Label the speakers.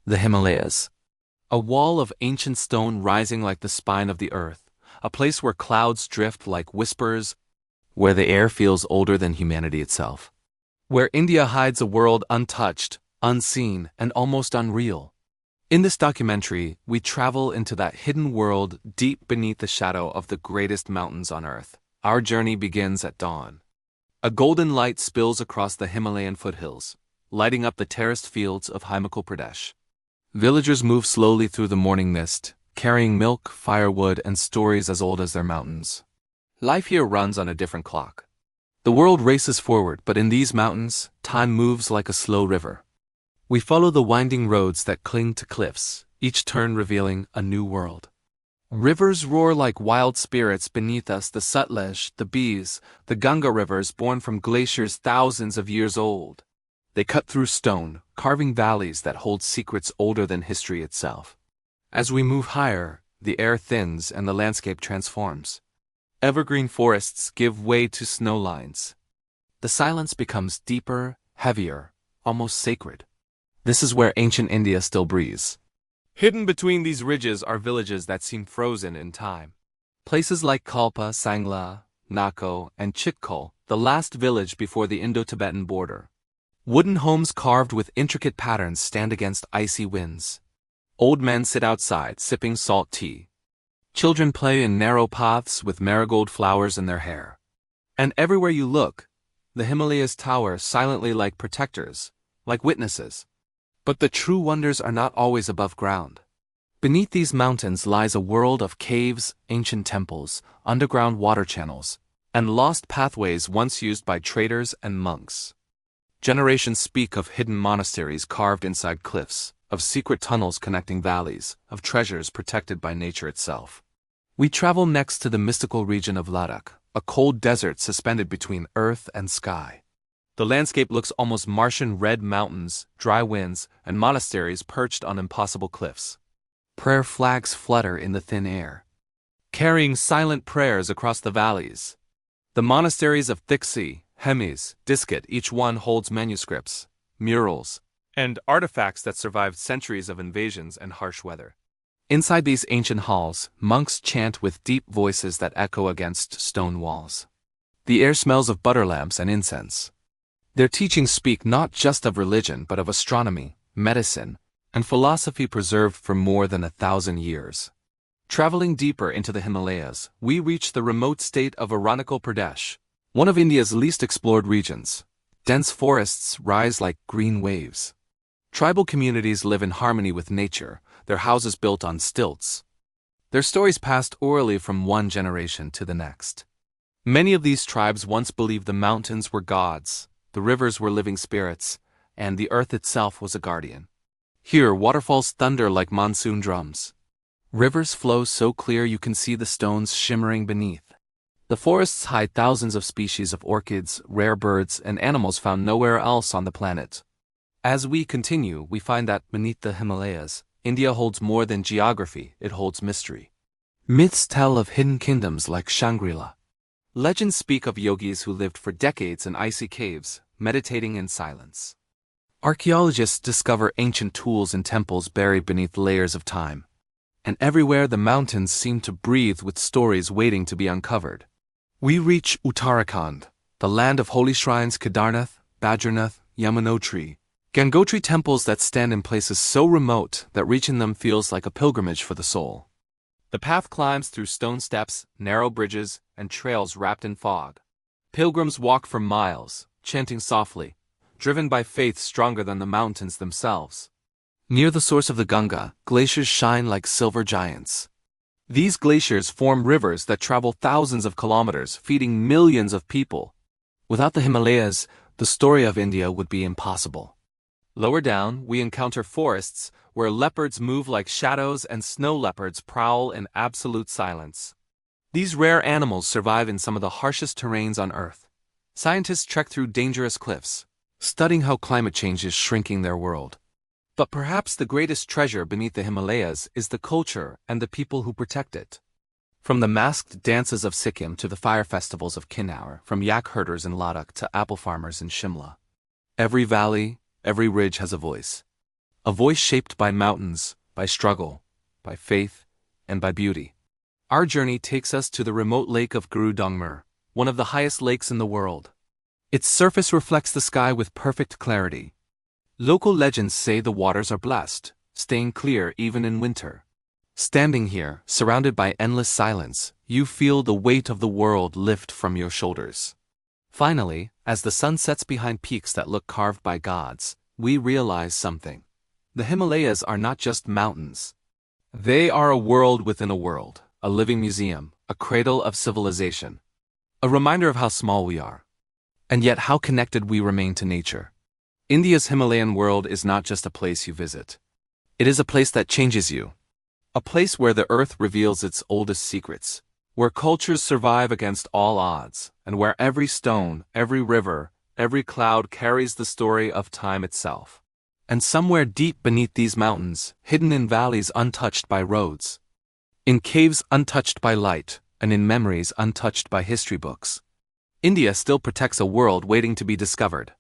Speaker 1: The Himalayas. A wall of ancient stone rising like the spine of the earth, a place where clouds drift like whispers, where the air feels older than humanity itself. Where India hides a world untouched, unseen, and almost unreal. In this documentary, we travel into that hidden world deep beneath the shadow of the greatest mountains on earth. Our journey begins at dawn. A golden light spills across the Himalayan foothills, lighting up the terraced fields of Himachal Pradesh. Villagers move slowly through the morning mist, carrying milk, firewood, and stories as old as their mountains. Life here runs on a different clock. The world races forward, but in these mountains, time moves like a slow river. We follow the winding roads that cling to cliffs, each turn revealing a new world. Rivers roar like wild spirits beneath us, the Sutlej, the Beas, the Ganga rivers born from glaciers thousands of years old. They cut through stone, carving valleys that hold secrets older than history itself. As we move higher, the air thins and the landscape transforms. Evergreen forests give way to snow lines. The silence becomes deeper, heavier, almost sacred. This is where ancient India still breathes. Hidden between these ridges are villages that seem frozen in time. Places like Kalpa, Sangla, Nako, and Chitkul, the last village before the Indo-Tibetan border. Wooden homes carved with intricate patterns stand against icy winds. Old men sit outside, sipping salt tea. Children play in narrow paths with marigold flowers in their hair. And everywhere you look, the Himalayas tower silently like protectors, like witnesses. But the true wonders are not always above ground. Beneath these mountains lies a world of caves, ancient temples, underground water channels, and lost pathways once used by traders and monks. Generations speak of hidden monasteries carved inside cliffs, of secret tunnels connecting valleys, of treasures protected by nature itself. We travel next to the mystical region of Ladakh, a cold desert suspended between earth and sky. The landscape looks almost Martian: red mountains, dry winds, and monasteries perched on impossible cliffs. Prayer flags flutter in the thin air, carrying silent prayers across the valleys. The monasteries of Thiksi, Hemis, Diskit, each one holds manuscripts, murals, and artifacts that survived centuries of invasions and harsh weather. Inside these ancient halls, monks chant with deep voices that echo against stone walls. The air smells of butter lamps and incense. Their teachings speak not just of religion but of astronomy, medicine, and philosophy preserved for more than 1,000 years. Traveling deeper into the Himalayas, we reach the remote state of Arunachal Pradesh, one of India's least explored regions. Dense forests rise like green waves. Tribal communities live in harmony with nature, their houses built on stilts. Their stories passed orally from one generation to the next. Many of these tribes once believed the mountains were gods, the rivers were living spirits, and the earth itself was a guardian. Here, waterfalls thunder like monsoon drums. Rivers flow so clear you can see the stones shimmering beneath. The forests hide thousands of species of orchids, rare birds, and animals found nowhere else on the planet. As we continue, we find that beneath the Himalayas, India holds more than geography, it holds mystery. Myths tell of hidden kingdoms like Shangri-La. Legends speak of yogis who lived for decades in icy caves, meditating in silence. Archaeologists discover ancient tools and temples buried beneath layers of time. And everywhere the mountains seem to breathe with stories waiting to be uncovered. We reach Uttarakhand, the land of holy shrines: Kedarnath, Badrinath, Yamunotri, Gangotri, temples that stand in places so remote that reaching them feels like a pilgrimage for the soul. The path climbs through stone steps, narrow bridges, and trails wrapped in fog. Pilgrims walk for miles, chanting softly, driven by faith stronger than the mountains themselves. Near the source of the Ganga, glaciers shine like silver giants. These glaciers form rivers that travel thousands of kilometers, feeding millions of people. Without the Himalayas, the story of India would be impossible. Lower down, we encounter forests where leopards move like shadows and snow leopards prowl in absolute silence. These rare animals survive in some of the harshest terrains on Earth. Scientists trek through dangerous cliffs, studying how climate change is shrinking their world. But perhaps the greatest treasure beneath the Himalayas is the culture and the people who protect it. From the masked dances of Sikkim to the fire festivals of Kinnaur, from yak herders in Ladakh to apple farmers in Shimla. Every valley, every ridge has a voice. a voice shaped by mountains, by struggle, by faith, and by beauty. Our journey takes us to the remote lake of Guru Dongmur, one of the highest lakes in the world. Its surface reflects the sky with perfect clarity. Local legends say the waters are blessed, staying clear even in winter. Standing here, surrounded by endless silence, you feel the weight of the world lift from your shoulders. Finally, as the sun sets behind peaks that look carved by gods, we realize something. The Himalayas are not just mountains. They are a world within a world, a living museum, a cradle of civilization. A reminder of how small we are. And yet how connected we remain to nature. India's Himalayan world is not just a place you visit. It is a place that changes you. A place where the earth reveals its oldest secrets, where cultures survive against all odds, and where every stone, every river, every cloud carries the story of time itself. And somewhere deep beneath these mountains, hidden in valleys untouched by roads, in caves untouched by light, and in memories untouched by history books, India still protects a world waiting to be discovered.